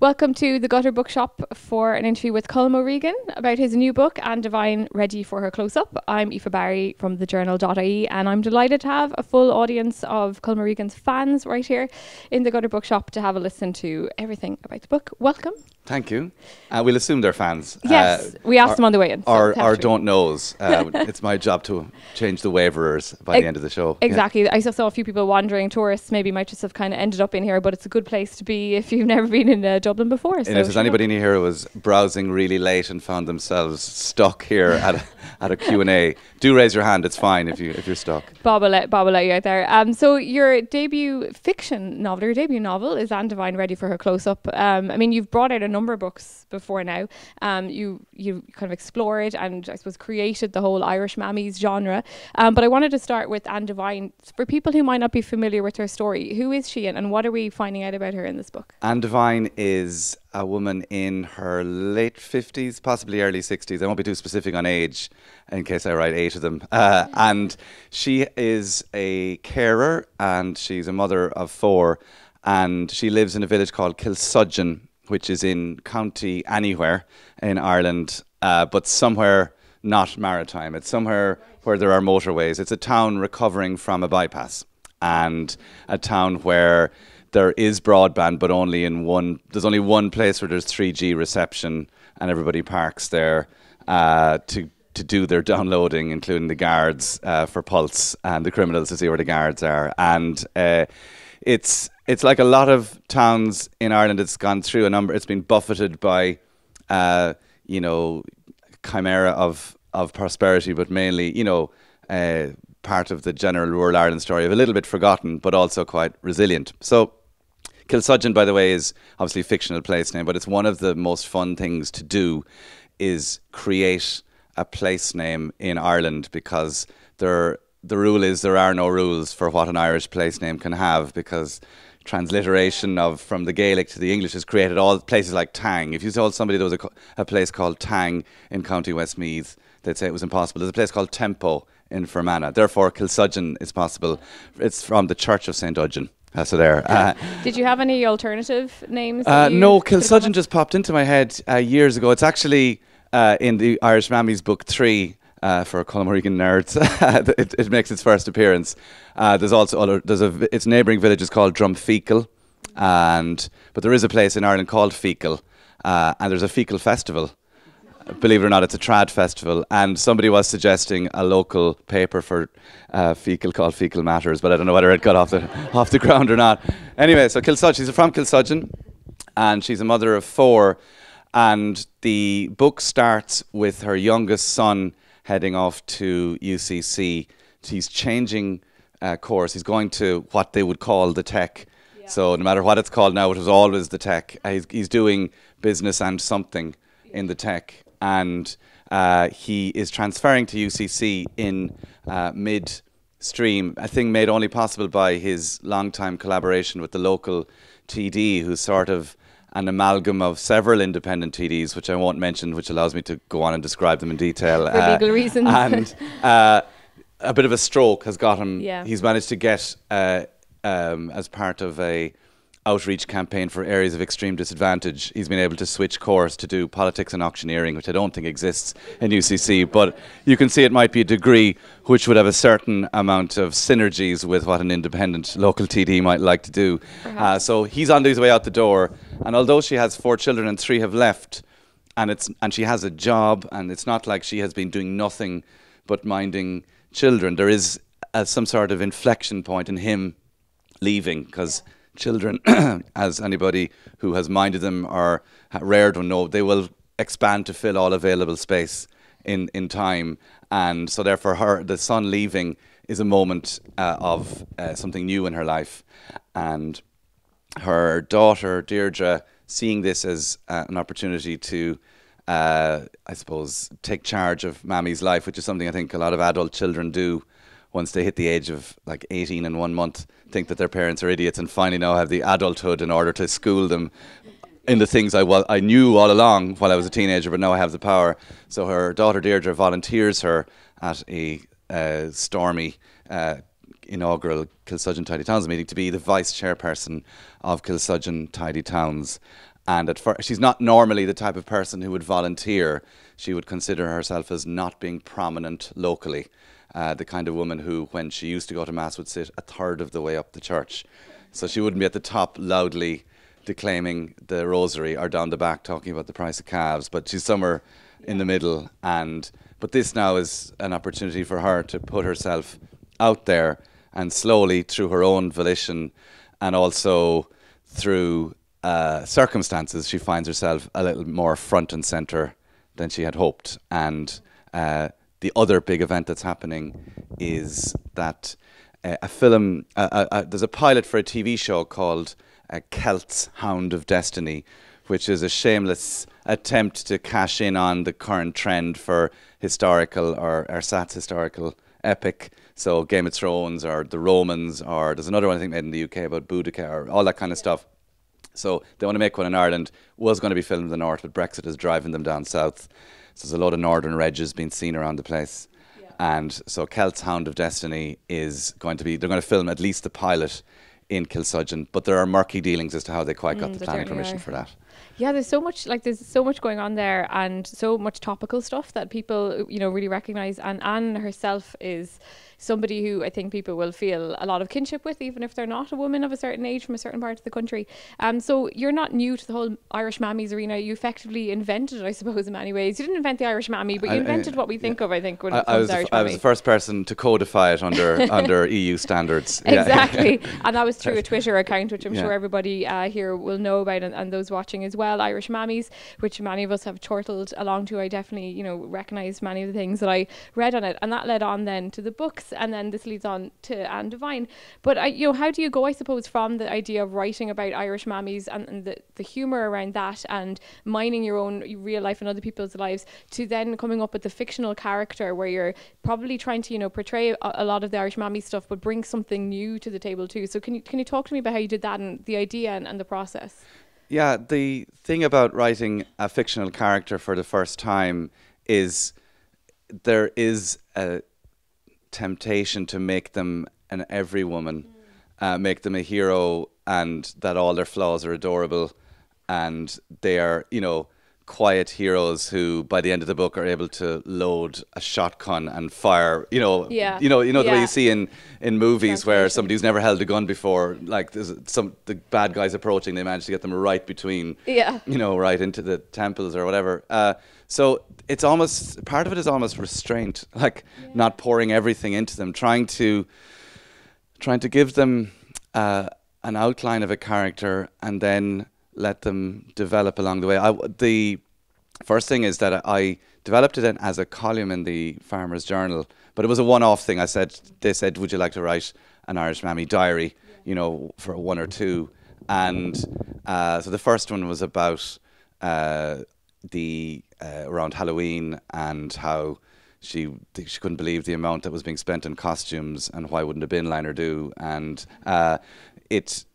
Welcome to the Gutter Bookshop for an interview with Colm O'Regan about his new book, Anne Devine, ready for her close-up. I'm Aoife Barry from thejournal.ie and I'm delighted to have a full audience of Colm O'Regan's fans right here in the Gutter Bookshop to have a listen to everything about the book. Welcome. Thank you. We'll assume they're fans. Yes, we asked them on the way in. Or don't knows. It's my job to change the waverers by the end of the show. Exactly. Yeah. I saw a few people wandering, tourists maybe might just have kind of ended up in here, but it's a good place to be if you've never been in Dublin before. And if there's anybody in here who was browsing really late and found themselves stuck here at a Q&A, do raise your hand. It's fine if you're stuck. Bob will let you out there. So your debut fiction novel, your debut novel is Anne Devine, ready for her close-up. I mean, you've brought out a number of books before now. You kind of explored and I suppose created the whole Irish mammies genre. But I wanted to start with Anne Devine. For people who might not be familiar with her story, who is she and what are we finding out about her in this book? Anne Devine is a woman in her late 50s, possibly early 60s. I won't be too specific on age in case I write 8 of them. And she is a carer and she's a mother of 4. And she lives in a village called Kilsudgeon, which is in County Anywhere in Ireland, but somewhere not maritime. It's somewhere where there are motorways. It's a town recovering from a bypass and a town where there is broadband, but there's only one place where there's 3G reception and everybody parks there to do their downloading, including the guards for Pulse and the criminals to see where the guards are. And it's like a lot of towns in Ireland. It's gone through it's been buffeted by, chimera of prosperity, but mainly, part of the general rural Ireland story of a little bit forgotten, but also quite resilient. So Kilsudgeon, by the way, is obviously a fictional place name, but it's one of the most fun things to do is create a place name in Ireland because the rule is there are no rules for what an Irish place name can have because transliteration from the Gaelic to the English has created all places like Tang. If you told somebody there was a place called Tang in County Westmeath, they'd say it was impossible. There's a place called Tempo in Fermanagh. Therefore, Kilsudgeon is possible. It's from the Church of St. Udgeon. So there. Did you have any alternative names? No, Kilsudgeon just popped into my head years ago. It's actually in the Irish Mammies book 3 for Colm O'Regan nerds. it makes its first appearance. There's also its neighbouring village is called Drumfecal, but there is a place in Ireland called Fecal, and there's a Fecal festival. Believe it or not, it's a trad festival, and somebody was suggesting a local paper for Fecal called Fecal Matters, but I don't know whether it got off the ground or not. Anyway, so she's from Kilsudgeon, and she's a mother of 4, and the book starts with her youngest son heading off to UCC. He's changing course. He's going to what they would call the tech. Yeah. So no matter what it's called now, it was always the tech. He's doing business and something in the tech. And he is transferring to UCC in mid-stream, a thing made only possible by his long-time collaboration with the local TD, who's sort of an amalgam of several independent TDs, which I won't mention, which allows me to go on and describe them in detail. For legal reasons. And a bit of a stroke has got him. Yeah. He's managed to get, as part of a outreach campaign for areas of extreme disadvantage, he's been able to switch course to do politics and auctioneering, which I don't think exists in UCC, but you can see it might be a degree which would have a certain amount of synergies with what an independent local TD might like to do. So he's on his way out the door, and although she has 4 children and 3 have left, and she has a job, and it's not like she has been doing nothing but minding children, there is some sort of inflection point in him leaving, because children, as anybody who has minded them or reared them know, they will expand to fill all available space in time. And so therefore the son leaving is a moment of something new in her life. And her daughter, Deirdre, seeing this as an opportunity to, I suppose, take charge of Mammy's life, which is something I think a lot of adult children do once they hit the age of like 18 and 1 month, think that their parents are idiots and finally now have the adulthood in order to school them in the things I knew all along while I was a teenager, but now I have the power. So her daughter Deirdre volunteers her at a stormy inaugural Kilsudgeon Tidy Towns meeting to be the vice chairperson of Kilsudgeon Tidy Towns. And at first, she's not normally the type of person who would volunteer. She would consider herself as not being prominent locally. The kind of woman who, when she used to go to Mass, would sit a third of the way up the church. So she wouldn't be at the top loudly declaiming the rosary or down the back talking about the price of calves, but she's somewhere in the middle. But this now is an opportunity for her to put herself out there, and slowly, through her own volition and also through circumstances, she finds herself a little more front and centre than she had hoped. And the other big event that's happening is that a film, there's a pilot for a TV show called Celt's Hound of Destiny, which is a shameless attempt to cash in on the current trend for historical or ersatz historical epic. So Game of Thrones or The Romans, or there's another one I think made in the UK about Boudica or all that kind of stuff. So they want to make one in Ireland. Was going to be filmed in the north, but Brexit is driving them down south. So there's a lot of northern redges being seen around the place. Yeah. And so Celt's Hound of Destiny is going to be, they're going to film at least the pilot in Kilsudgeon, but there are murky dealings as to how they quite got the planning permission for that. Yeah, there's so much going on there, and so much topical stuff that people, really recognise. And Anne herself is somebody who I think people will feel a lot of kinship with, even if they're not a woman of a certain age from a certain part of the country. So you're not new to the whole Irish mammies arena. You effectively invented it, I suppose, in many ways. You didn't invent the Irish mammy, but you invented what we think of, I think, when it comes to Irish mammy. I was the first person to codify it under EU standards. Exactly. And that was through a Twitter account, which I'm sure everybody here will know about, and those watching as well, Irish mammies, which many of us have chortled along to. I definitely, recognise many of the things that I read on it, and that led on then to the books, and then this leads on to Anne Devine. But how do you go, I suppose, from the idea of writing about Irish mammies and the humour around that, and mining your own real life and other people's lives, to then coming up with the fictional character where you're probably trying to portray a lot of the Irish mammy stuff, but bring something new to the table too. So can you talk to me about how you did that, and the idea and the process? Yeah, the thing about writing a fictional character for the first time is there is a temptation to make them an every woman, make them a hero, and that all their flaws are adorable, and they are, quiet heroes who by the end of the book are able to load a shotgun and fire, the way you see in movies where somebody who's never held a gun before, like there's the bad guys approaching, they manage to get them right between, right into the temples or whatever. So it's almost, part of it is almost restraint, like not pouring everything into them, trying to give them an outline of a character and then let them develop along the way. The first thing is that I developed it then as a column in the Farmer's Journal, but it was a one-off thing. They said, would you like to write an Irish mammy diary, for one or two? And so the first one was about around Halloween, and how she couldn't believe the amount that was being spent on costumes, and why wouldn't a bin liner do? And it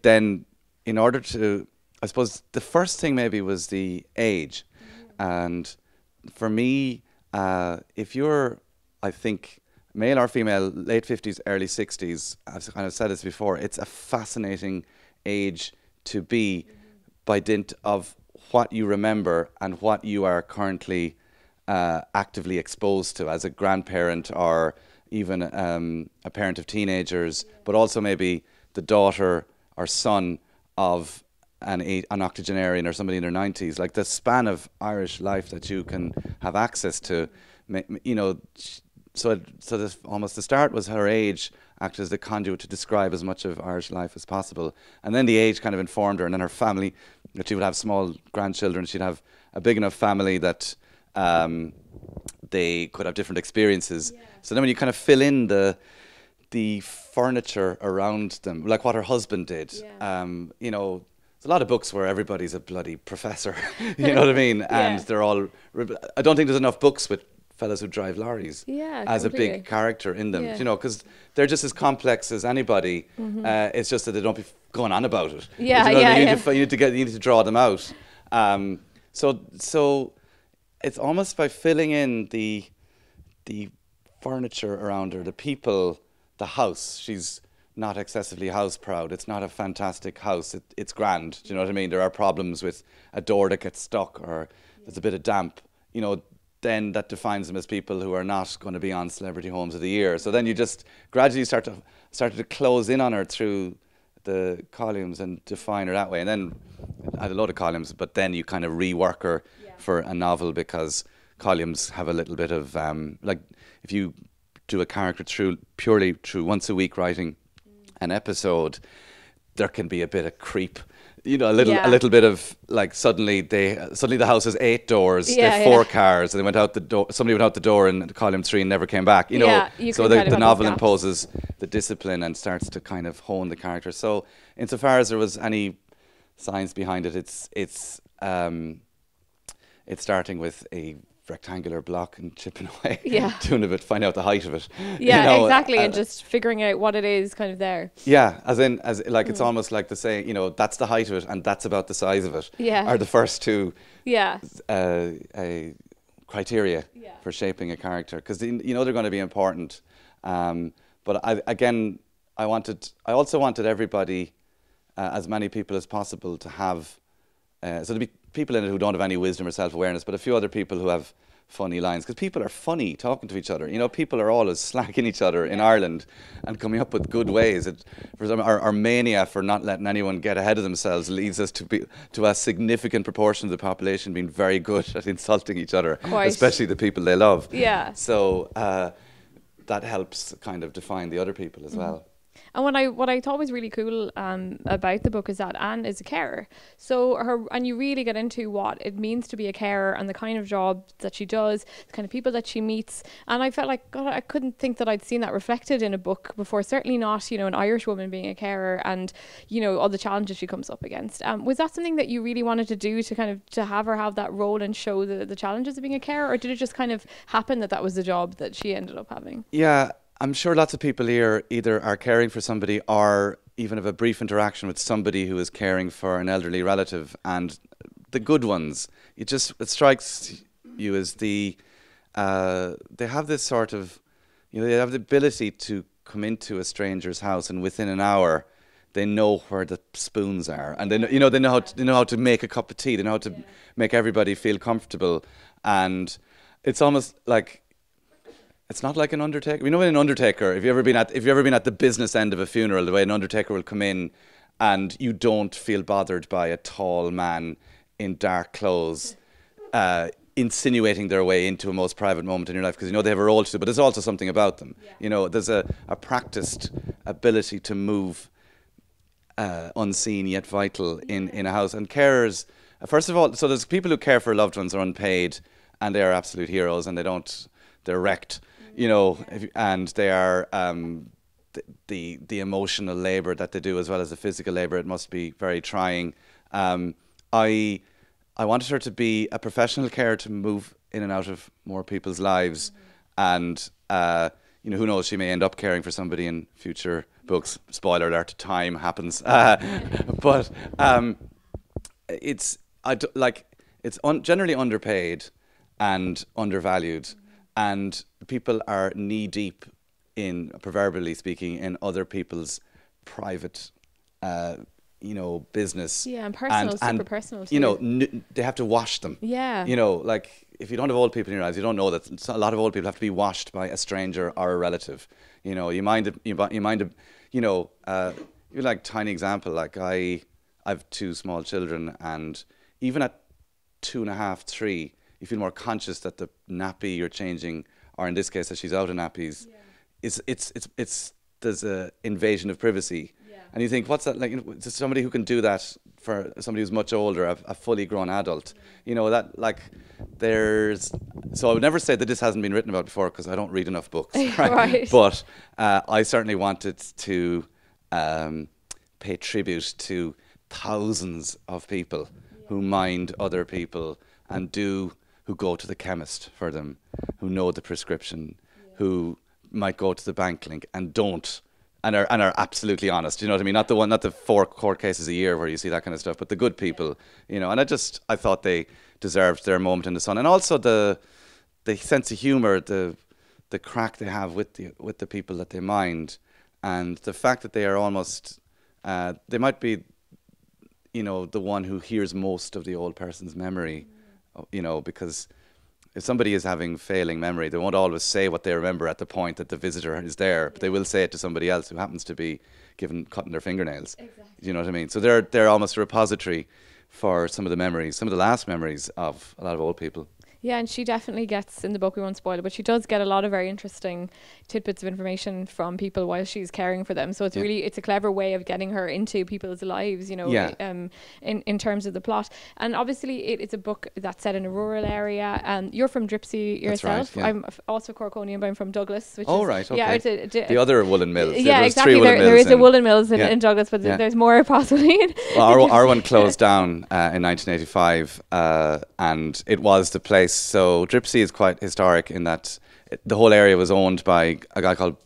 then, in order to, I suppose the first thing maybe was the age. And for me, if you're, I think, male or female, late 50s, early 60s, I've kind of said this before, it's a fascinating age to be by dint of what you remember and what you are currently actively exposed to as a grandparent, or even a parent of teenagers, but also maybe the daughter or son of an octogenarian or somebody in their 90s. Like the span of Irish life that you can have access to, so this, almost the start was her age acted as the conduit to describe as much of Irish life as possible. And then the age kind of informed her, and then her family, that she would have small grandchildren, she'd have a big enough family that they could have different experiences. Yeah. So then when you kind of fill in the furniture around them, like what her husband did, there's a lot of books where everybody's a bloody professor, you know what I mean? And they're all, I don't think there's enough books with fellas who drive lorries as completely. A big character in them, because they're just as complex as anybody. It's just that they don't be going on about it. You need to draw them out. So it's almost by filling in the furniture around her, the people, the house. She's not excessively house proud. It's not a fantastic house. It's grand. Do you know what I mean? There are problems with a door that gets stuck, or there's a bit of damp. You know, then that defines them as people who are not going to be on Celebrity Homes of the Year. So then you just gradually started to close in on her through the columns and define her that way. And then I had a load of columns, but then you kind of rework her for a novel, because columns have a little bit of like, if you do a character purely through once a week writing an episode, there can be a bit of creep, you know, a little bit of like, suddenly the house has 8 doors, they have 4 cars, and they went out the door. Somebody went out the door in column 3 and never came back. You know, so the novel imposes the discipline and starts to kind of hone the character. So insofar as there was any science behind it, it's starting with a rectangular block and chipping away, doing a bit, find out the height of it. Yeah, you know, exactly, and just figuring out what it is kind of there. Yeah, as it's almost like the saying, you know, that's the height of it and that's about the size of it. Yeah, are the first 2 criteria for shaping a character, because you know they're going to be important. But I also wanted everybody, as many people as possible, to have so there'd be people in it who don't have any wisdom or self-awareness, but a few other people who have funny lines, because people are funny talking to each other. You know, people are always slacking each other in Ireland and coming up with good ways. For some, our mania for not letting anyone get ahead of themselves leads us to a significant proportion of the population being very good at insulting each other, especially the people they love. Yeah. So that helps kind of define the other people as well. And what I thought was really cool about the book is that Anne is a carer. So you really get into what it means to be a carer and the kind of job that she does, the kind of people that she meets. And I felt like, God, I couldn't think that I'd seen that reflected in a book before. Certainly not, you know, an Irish woman being a carer and, you know, all the challenges she comes up against. Was that something that you really wanted to do, to have her have that role and show the challenges of being a carer, or did it just kind of happen that was the job that she ended up having? Yeah. I'm sure lots of people here either are caring for somebody or even have a brief interaction with somebody who is caring for an elderly relative. And the good ones, it strikes you as they have this sort of, you know, they have the ability to come into a stranger's house and within an hour they know where the spoons are, and they know how to make a cup of tea. They know how to make everybody feel comfortable, and it's almost like, it's not like an undertaker. You know, an undertaker, if you've ever been at the business end of a funeral, the way an undertaker will come in and you don't feel bothered by a tall man in dark clothes insinuating their way into a most private moment in your life, because you know they have a role to do, but there's also something about them. Yeah. You know, there's a practiced ability to move unseen yet vital in a house. And carers, first of all, so there's people who care for loved ones are unpaid, and they are absolute heroes, and they're wrecked. You know, and they are the emotional labour that they do, as well as the physical labour. It must be very trying. I wanted her to be a professional carer, to move in and out of more people's lives, and you know, who knows, she may end up caring for somebody in future books. Spoiler alert: time happens. But it's generally underpaid and undervalued. And people are knee deep in, proverbially speaking, in other people's private, business. Yeah, and personal, super personal too. You know, they have to wash them. Yeah. You know, like, if you don't have old people in your lives, you don't know that a lot of old people have to be washed by a stranger or a relative. You know, you're like, tiny example, like I've 2 small children, and even at 2.5, 3, you feel more conscious that the nappy you're changing, or in this case that she's out of nappies, there's a invasion of privacy. Yeah. And you think, what's that like? You know, somebody who can do that for somebody who's much older, a fully grown adult. You know, that, like, so I would never say that this hasn't been written about before, because I don't read enough books. Right? But I certainly wanted to pay tribute to thousands of people who mind other people and who go to the chemist for them, who know the prescription, who might go to the bank link and don't, and are absolutely honest. You know what I mean? Not the 4 court cases a year where you see that kind of stuff, but the good people. You know, and I thought they deserved their moment in the sun, and also the sense of humour, the crack they have with the people that they mind, and the fact that they are almost, they might be, you know, the one who hears most of the old person's memory, you know, because if somebody is having failing memory, they won't always say what they remember at the point that the visitor is there, but they will say it to somebody else who happens to be cutting their fingernails. Exactly. You know what I mean? So they're almost a repository for some of the memories, some of the last memories of a lot of old people. Yeah, and she definitely gets, in the book, we won't spoil it, but she does get a lot of very interesting tidbits of information from people while she's caring for them. So it's really, it's a clever way of getting her into people's lives, you know, in terms of the plot. And obviously it's a book that's set in a rural area. And you're from Dripsey yourself. Right, yeah. I'm also Corkonian, but I'm from Douglas. Which right, okay. Yeah, it's the other woolen mills. Yeah, exactly. There is a woolen mills in Douglas, but there's more possibly. Well, our one closed down in 1985, and it was the place. So Dripsey is quite historic in that the whole area was owned by a guy called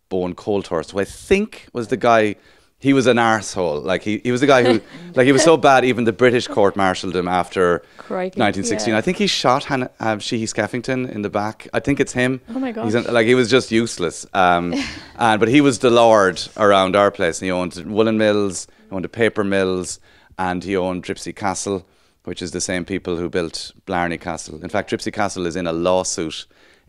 Bowen Coulthurst, who I think was the guy. He was an arsehole. Like he was the guy who, like he was so bad, even the British court martialed him after 1916. Yeah. I think he shot Sheehy Skeffington in the back. I think it's him. Oh my gosh. Like he was just useless. But he was the lord around our place. And he owned woolen mills, he owned the paper mills, and he owned Dripsey Castle, which is the same people who built Blarney Castle. In fact, Dripsey Castle is in a lawsuit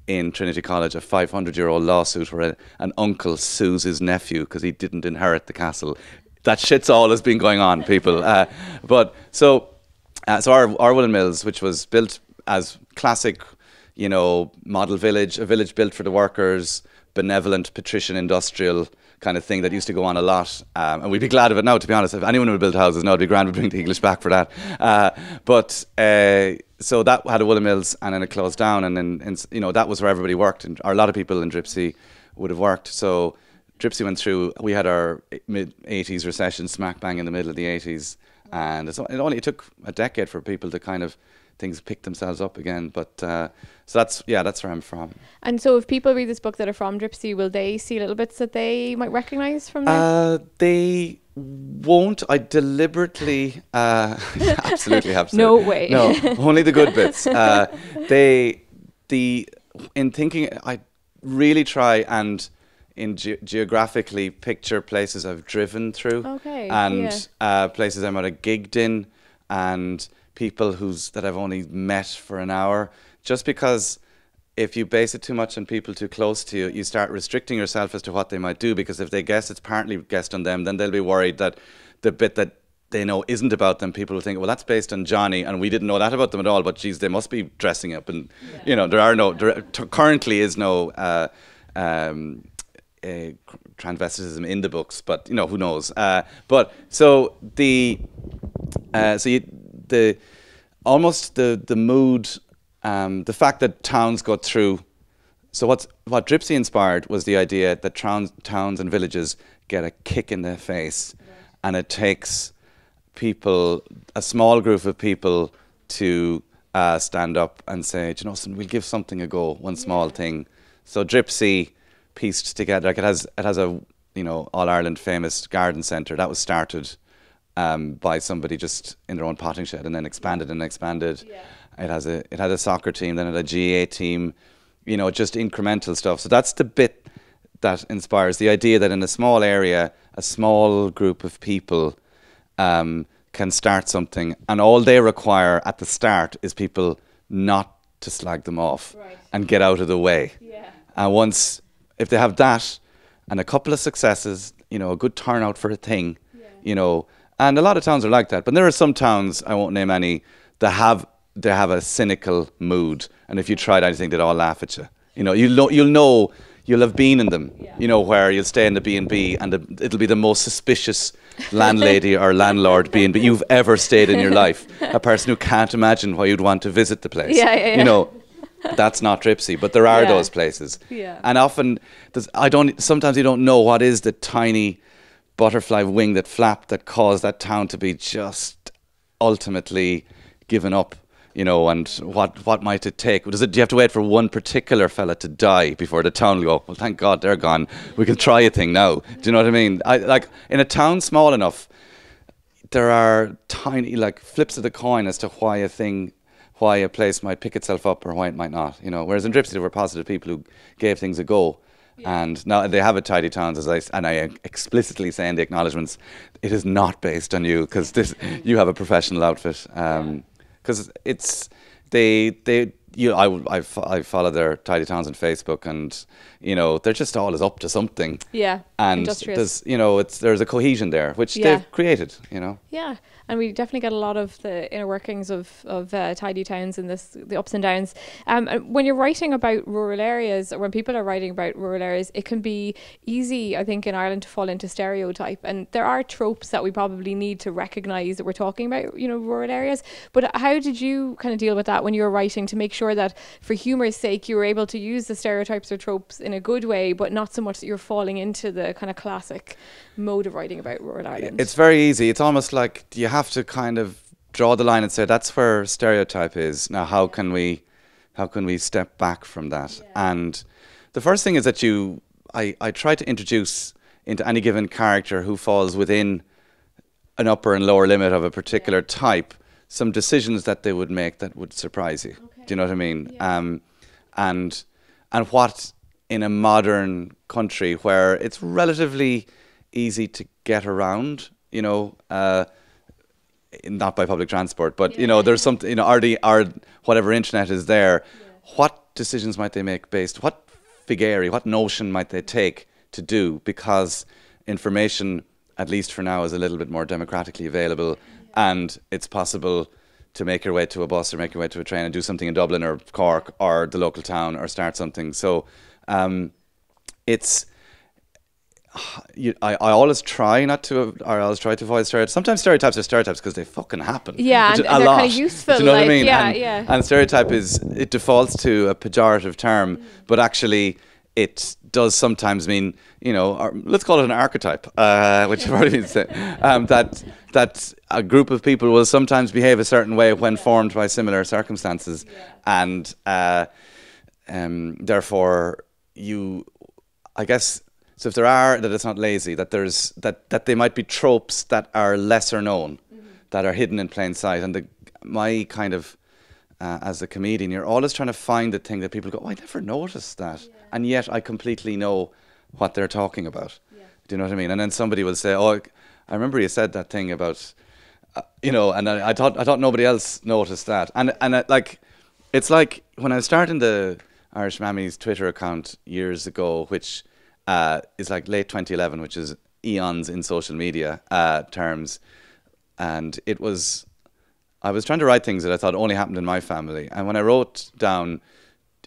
in Trinity College, a 500-year-old lawsuit where an uncle sues his nephew because he didn't inherit the castle. That shit's all has been going on, people. So our woolen mills, which was built as classic, you know, model village, a village built for the workers, benevolent patrician industrial kind of thing that used to go on a lot, and we'd be glad of it now, to be honest. If anyone would build houses now, it'd be grand to bring the English back for that. So that had a woolen mills, and then it closed down, and then you know, that was where everybody worked, and a lot of people in Dripsey would have worked. So Dripsey went through, we had our mid-80s recession smack bang in the middle of the 80s, and it took a decade for people to kind of things pick themselves up again. But so that's where I'm from. And so if people read this book that are from Dripsey, will they see little bits that they might recognise from there? They won't. I deliberately absolutely have to. No way. No, only the good bits. In thinking, I really try and geographically picture places I've driven through, and places I might have gigged in, and people that I've only met for an hour. Just because if you base it too much on people too close to you, you start restricting yourself as to what they might do, because if they guess it's partly guessed on them, then they'll be worried that the bit that they know isn't about them, people will think, well, that's based on Johnny, and we didn't know that about them at all, but geez, they must be dressing up. And, you know, there currently is no transvestitism in the books, but, you know, who knows. The mood, the fact that towns go through. So what Dripsey inspired was the idea that towns and villages get a kick in the face, and it takes people, a small group of people, to stand up and say, do you know, we'll give something a go, one small thing. So Dripsey pieced together, like it has a, you know, All Ireland famous garden centre that was started by somebody just in their own potting shed, and then expanded and expanded. It had a soccer team, then it had a GA team, you know, just incremental stuff. So that's the bit that inspires the idea that in a small area, a small group of people can start something, and all they require at the start is people not to slag them off and get out of the way. And if they have that and a couple of successes, you know, a good turnout for a thing, you know, and a lot of towns are like that. But there are some towns, I won't name any, that have a cynical mood, and if you tried anything, they'd all laugh at you. You know, you'll have been in them, you know, where you'll stay in the B&B, and it'll be the most suspicious landlady or landlord B&B you've ever stayed in your life. A person who can't imagine why you'd want to visit the place. You know, that's not Dripsey, but there are those places. And often, sometimes you don't know what is the tiny butterfly wing that flapped that caused that town to be just ultimately given up, you know, and what might it take? Do you have to wait for one particular fella to die before the town will go, well, thank God they're gone, we can try a thing now? Do you know what I mean? Like in a town small enough, there are tiny like flips of the coin as to why a place might pick itself up or why it might not, you know. Whereas in Dripsey there were positive people who gave things a go. And now they have a tidy towns, and I explicitly say in the acknowledgements, it is not based on you, because you have a professional outfit. Because it's I follow their tidy towns on Facebook, and they're just always up to something. Yeah, and there's there's a cohesion there which they've created. Yeah. And we definitely get a lot of the inner workings of tidy towns and the ups and downs. When you're writing about rural areas, or when people are writing about rural areas, it can be easy, I think, in Ireland to fall into stereotype. And there are tropes that we probably need to recognise that we're talking about, rural areas. But how did you kind of deal with that when you were writing, to make sure that for humour's sake you were able to use the stereotypes or tropes in a good way, but not so much that you're falling into the kind of classic mode of writing about rural Ireland? It's very easy. It's almost like you have to kind of draw the line and say that's where stereotype is. Now how can we step back from that? And the first thing is that I try to introduce into any given character who falls within an upper and lower limit of a particular type some decisions that they would make that would surprise you. Do you know what I mean? And what in a modern country where it's relatively easy to get around, not by public transport, but there's something, or whatever internet is there, what decisions might they make what figere, what notion might they take to do, because information, at least for now, is a little bit more democratically available, and it's possible to make your way to a bus or make your way to a train and do something in Dublin or Cork or the local town, or start something. So I always try to avoid stereotypes. Sometimes stereotypes are stereotypes because they fucking happen. Yeah, and a they're lot. kind of useful. Do you know what I mean? Yeah. And stereotype it defaults to a pejorative term, but actually it does sometimes mean, let's call it an archetype, which I've already been saying, that a group of people will sometimes behave a certain way when formed by similar circumstances, and therefore I guess. So if there are, that it's not lazy, that there's that they might be tropes that are lesser known, that are hidden in plain sight. And my kind of as a comedian, you're always trying to find the thing that people go, oh, I never noticed that, and yet I completely know what they're talking about. Do you know what I mean? And then somebody will say, oh, I remember you said that thing about, and I thought nobody else noticed that. And it's like when I was starting the Irish Mammy's Twitter account years ago, which is like late 2011, which is eons in social media terms, and I was trying to write things that I thought only happened in my family, and when I wrote down,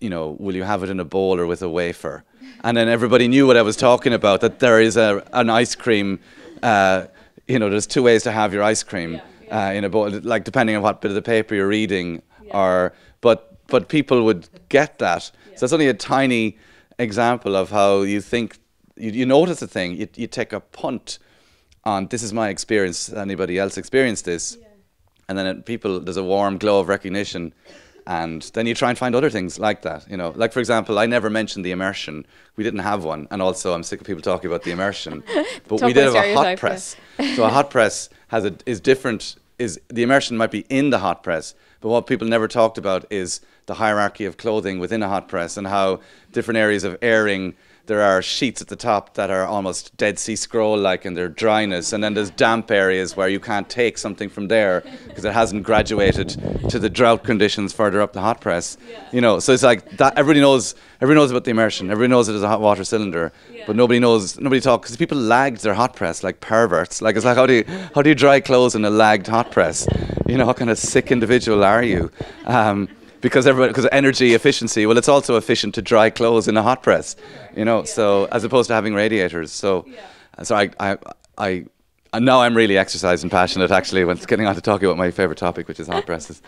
will you have it in a bowl or with a wafer, and then everybody knew what I was talking about, that there is an ice cream, there's two ways to have your ice cream in a bowl, like depending on what bit of the paper you're reading, but people would get that. So it's only a tiny example of how you think you notice a thing, you take a punt on, this is my experience, anybody else experienced this, and then there's a warm glow of recognition, and then you try and find other things like that, like for example, I never mentioned the immersion. We didn't have one, and also I'm sick of people talking about the immersion, but we did have a hot press. So a hot press is different. The immersion might be in the hot press, but what people never talked about is the hierarchy of clothing within a hot press, and how different areas of airing, there are sheets at the top that are almost Dead Sea Scroll-like in their dryness, and then there's damp areas where you can't take something from there because it hasn't graduated to the drought conditions further up the hot press. So it's like that. Everybody knows about the immersion. Everybody knows it as a hot water cylinder, but nobody talks, because people lagged their hot press like perverts. Like, it's like, how do you dry clothes in a lagged hot press? What kind of sick individual are you? Because energy efficiency, well, it's also efficient to dry clothes in a hot press, so as opposed to having radiators. So I now I'm really exercised and passionate, actually, when getting on to talking about my favourite topic, which is hot presses.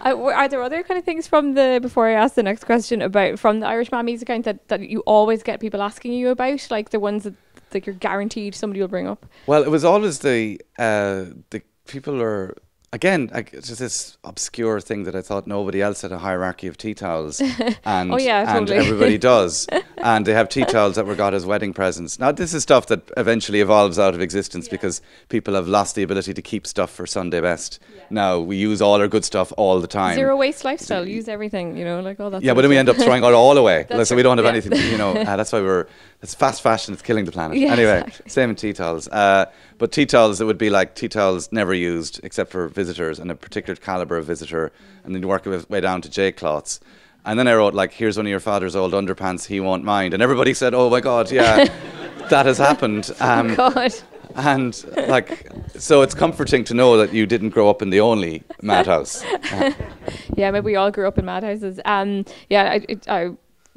Are there other kind of things before I ask the next question, from the Irish Mammy's account that you always get people asking you about, like the ones that you're guaranteed somebody will bring up? Well, it was always the people are... Again, it's just this obscure thing that I thought nobody else had a hierarchy of tea towels, and totally. everybody does. And they have tea towels that were got as wedding presents. Now, this is stuff that eventually evolves out of existence because people have lost the ability to keep stuff for Sunday best. Yeah. Now, we use all our good stuff all the time. Zero waste lifestyle. Use everything, like all that. Yeah, but then we end up throwing it all away. So we don't have anything, that's why it's fast fashion, it's killing the planet. Yeah, anyway, exactly. Same in tea towels. But tea towels, it would be like tea towels never used except for visitors and a particular calibre of visitor. And then you work your way down to J cloths. And then I wrote, here's one of your father's old underpants, he won't mind. And everybody said, oh my God, yeah, that has happened. Oh God. And so it's comforting to know that you didn't grow up in the only madhouse. Yeah, maybe we all grew up in madhouses. I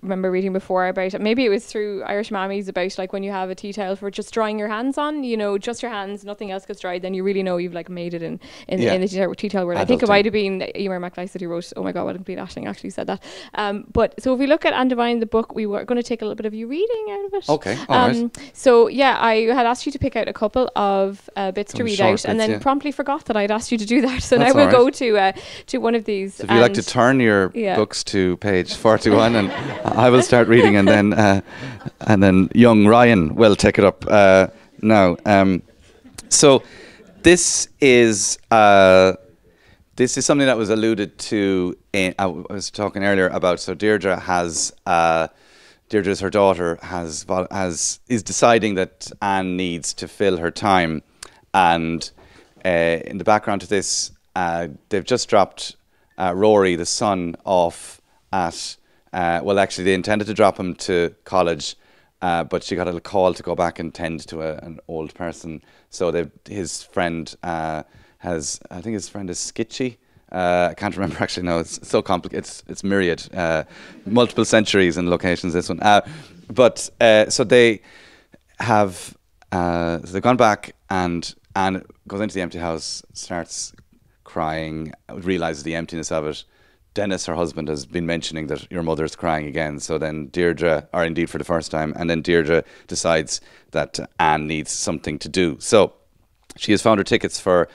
remember reading before about it. Maybe it was through Irish Mammies about when you have a tea towel for just drying your hands on, just your hands, nothing else gets dried, then you really know you've made it in the tea towel world. I think it might have been Emer MacLeod who wrote, oh my God, what if Ashling actually said that. But so if we look at Anne Devine, the book, we were going to take a little bit of you reading out of it. Okay, all right. So yeah, I had asked you to pick out a couple of bits to read out and then promptly forgot that I'd asked you to do that. So that's now we'll go to one of these. So if you'd like to turn your books to page 41 and I will start reading, and then young Ryan will take it up now. So this is something that was alluded to. I was talking earlier about. So Deirdre's her daughter is deciding that Anne needs to fill her time, and in the background to this, they've just dropped Rory, the son, off at. Actually, they intended to drop him to college, but she got a call to go back and tend to an old person. So his friend I think his friend is Skitchy. I can't remember actually. No, it's so complicated. It's myriad, multiple centuries and locations. This one, so they have. So they've gone back, and Anne goes into the empty house, starts crying, realizes the emptiness of it. Dennis, her husband, has been mentioning that your mother's crying again. So then Deirdre, or indeed for the first time, and then Deirdre decides that Anne needs something to do. So she has found her tickets for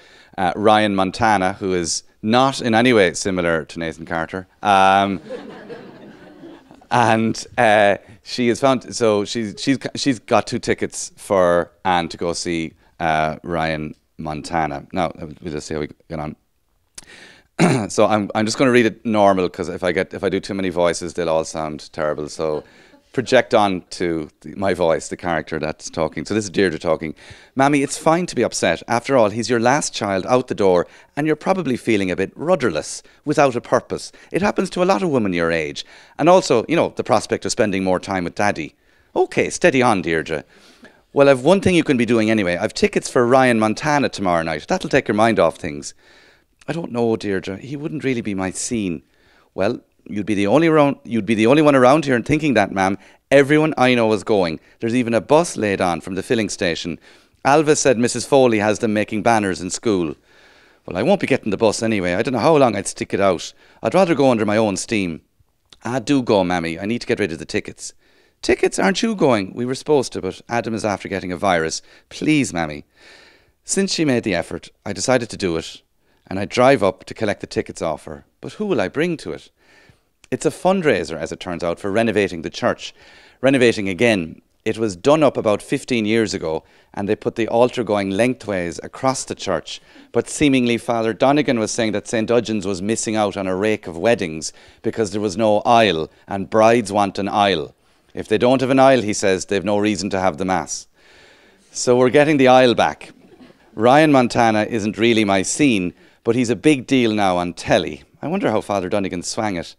Ryan Montana, who is not in any way similar to Nathan Carter. And she has found, so she's got 2 tickets for Anne to go see Ryan Montana. Now, we'll just see how we get on. So I'm just going to read it normal, because if I do too many voices, they'll all sound terrible. So project on to my voice, the character that's talking. So this is Deirdre talking. Mammy, it's fine to be upset. After all, he's your last child out the door, and you're probably feeling a bit rudderless, without a purpose. It happens to a lot of women your age. And also, the prospect of spending more time with Daddy. Okay, steady on, Deirdre. Well, I've one thing you can be doing anyway. I've tickets for Ryan Montana tomorrow night. That'll take your mind off things. I don't know, Deirdre. He wouldn't really be my scene. Well, you'd be the only one around here and thinking that, ma'am. Everyone I know is going. There's even a bus laid on from the filling station. Alva said Mrs. Foley has them making banners in school. Well, I won't be getting the bus anyway. I don't know how long I'd stick it out. I'd rather go under my own steam. Do go, Mammy. I need to get rid of the tickets. Tickets? Aren't you going? We were supposed to, but Adam is after getting a virus. Please, Mammy. Since she made the effort, I decided to do it. And I drive up to collect the tickets off her. But who will I bring to it? It's a fundraiser, as it turns out, for renovating the church. Renovating again. It was done up about 15 years ago, and they put the altar going lengthways across the church. But seemingly Father Donegan was saying that St. Udgeon's was missing out on a rake of weddings because there was no aisle, and brides want an aisle. If they don't have an aisle, he says, they've no reason to have the mass. So we're getting the aisle back. Ryan Montana isn't really my scene, but he's a big deal now on telly. I wonder how Father Donegan swang it.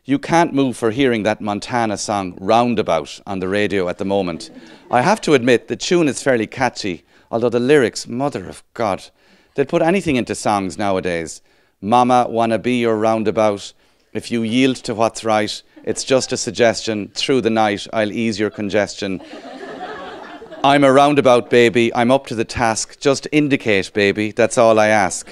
You can't move for hearing that Montana song Roundabout on the radio at the moment. I have to admit, the tune is fairly catchy, although the lyrics, mother of God. They'd put anything into songs nowadays. Mama, wanna be your roundabout? If you yield to what's right, it's just a suggestion. Through the night, I'll ease your congestion. I'm a roundabout, baby. I'm up to the task. Just indicate, baby. That's all I ask.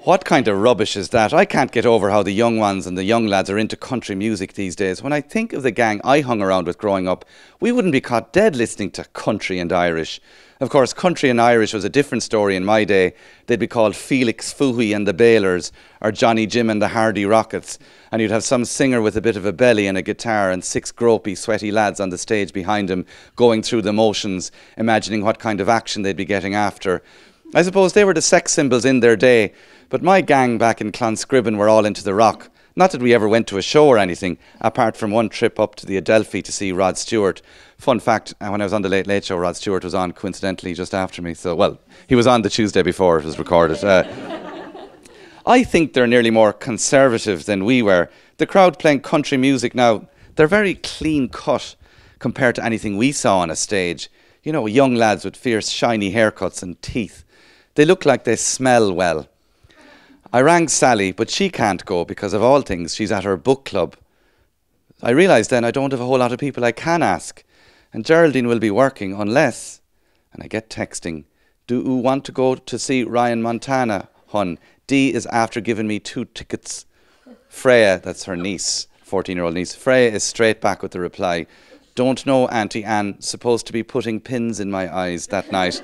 What kind of rubbish is that? I can't get over how the young ones and the young lads are into country music these days. When I think of the gang I hung around with growing up, we wouldn't be caught dead listening to country and Irish. Of course, country and Irish was a different story in my day. They'd be called Felix Fooey and the Bailers, or Johnny Jim and the Hardy Rockets, and you'd have some singer with a bit of a belly and a guitar and 6 gropey, sweaty lads on the stage behind him, going through the motions, imagining what kind of action they'd be getting after. I suppose they were the sex symbols in their day, but my gang back in Clonscribbon were all into the rock. Not that we ever went to a show or anything, apart from one trip up to the Adelphi to see Rod Stewart. Fun fact, when I was on the Late Late Show, Rod Stewart was on coincidentally just after me. So, well, he was on the Tuesday before it was recorded. I think they're nearly more conservative than we were. The crowd playing country music now, they're very clean cut compared to anything we saw on a stage. You know, young lads with fierce, shiny haircuts and teeth. They look like they smell well. I rang Sally, but she can't go because of all things, she's at her book club. I realised then I don't have a whole lot of people I can ask. And Geraldine will be working unless, and I get texting, do you want to go to see Ryan Montana, hon? Dee is after giving me 2 tickets. Freya, that's her niece, 14-year-old niece. Freya is straight back with the reply, don't know, Auntie Anne, supposed to be putting pins in my eyes that night.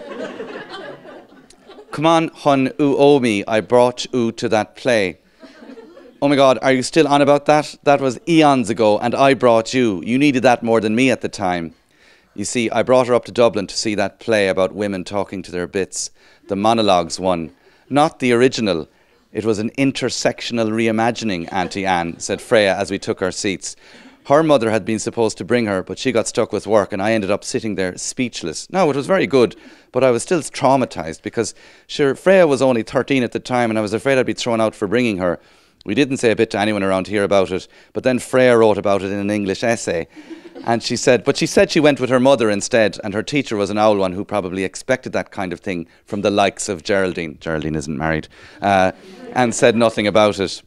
Come on, hon, oo owe me, I brought oo to that play. Oh my God, are you still on about that? That was eons ago, and I brought you. You needed that more than me at the time. You see, I brought her up to Dublin to see that play about women talking to their bits, the monologues one. Not the original. It was an intersectional reimagining, Auntie Anne, said Freya as we took our seats. Her mother had been supposed to bring her, but she got stuck with work and I ended up sitting there speechless. No, it was very good, but I was still traumatised because, sure, Freya was only 13 at the time and I was afraid I'd be thrown out for bringing her. We didn't say a bit to anyone around here about it, but then Freya wrote about it in an English essay. And she said she went with her mother instead, and her teacher was an owl one who probably expected that kind of thing from the likes of Geraldine. Geraldine isn't married, and said nothing about it.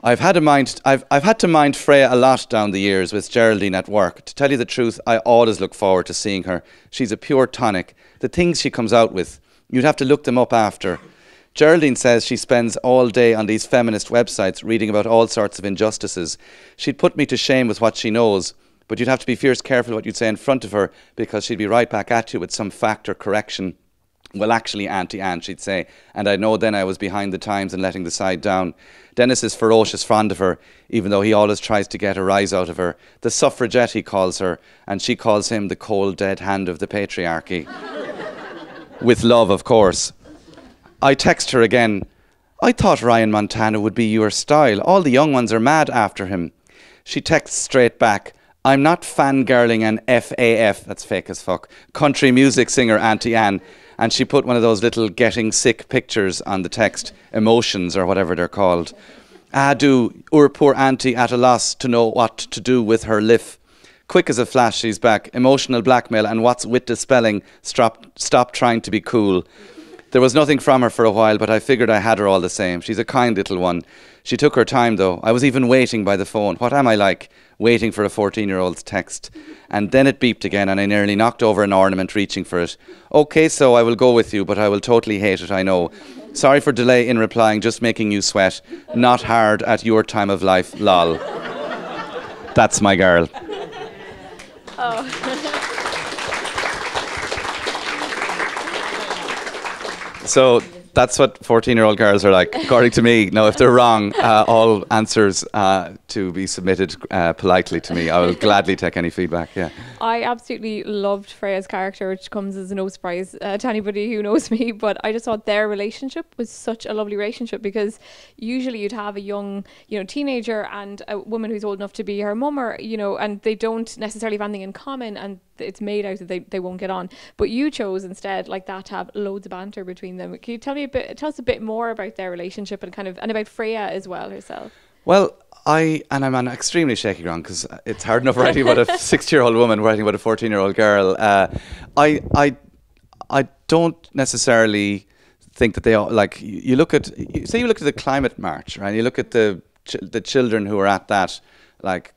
I've had to mind Freya a lot down the years with Geraldine at work. To tell you the truth, I always look forward to seeing her. She's a pure tonic. The things she comes out with, you'd have to look them up after. Geraldine says she spends all day on these feminist websites reading about all sorts of injustices. She'd put me to shame with what she knows, but you'd have to be fierce careful what you'd say in front of her because she'd be right back at you with some fact or correction. Well, actually, Auntie Anne, she'd say, and I know then I was behind the times and letting the side down. Dennis is ferocious fond of her, even though he always tries to get a rise out of her. The suffragette, he calls her, and she calls him the cold, dead hand of the patriarchy. With love, of course. I text her again. I thought Ryan Montana would be your style. All the young ones are mad after him. She texts straight back. I'm not fangirling an FAF, that's fake as fuck, country music singer Auntie Anne. And she put one of those little getting sick pictures on the text, emotions or whatever they're called. Our poor auntie at a loss to know what to do with her liff. Quick as a flash, she's back. Emotional blackmail and what's with the spelling? Stop trying to be cool. There was nothing from her for a while, but I figured I had her all the same. She's a kind little one. She took her time, though. I was even waiting by the phone. What am I like? Waiting for a 14-year-old's text. And then it beeped again, and I nearly knocked over an ornament reaching for it. Okay, so I will go with you, but I will totally hate it, I know. Sorry for delay in replying, just making you sweat. Not hard at your time of life, lol. That's my girl. Oh. So that's what 14-year-old girls are like, according to me. Now, if they're wrong, all answers to be submitted politely to me. I will gladly take any feedback, yeah. I absolutely loved Freya's character, which comes as no surprise to anybody who knows me, but I just thought their relationship was such a lovely relationship because usually you'd have a young, teenager and a woman who's old enough to be her mum or, and they don't necessarily have anything in common and it's made out that they won't get on. But you chose instead like that to have loads of banter between them. Can you tell us a bit more about their relationship and about Freya as well herself? Well, I'm on extremely shaky ground because it's hard enough writing about a 60-year-old woman writing about a 14-year-old girl. I don't necessarily think that they all, like, you look at the climate march, right? You look at the children who are at that, like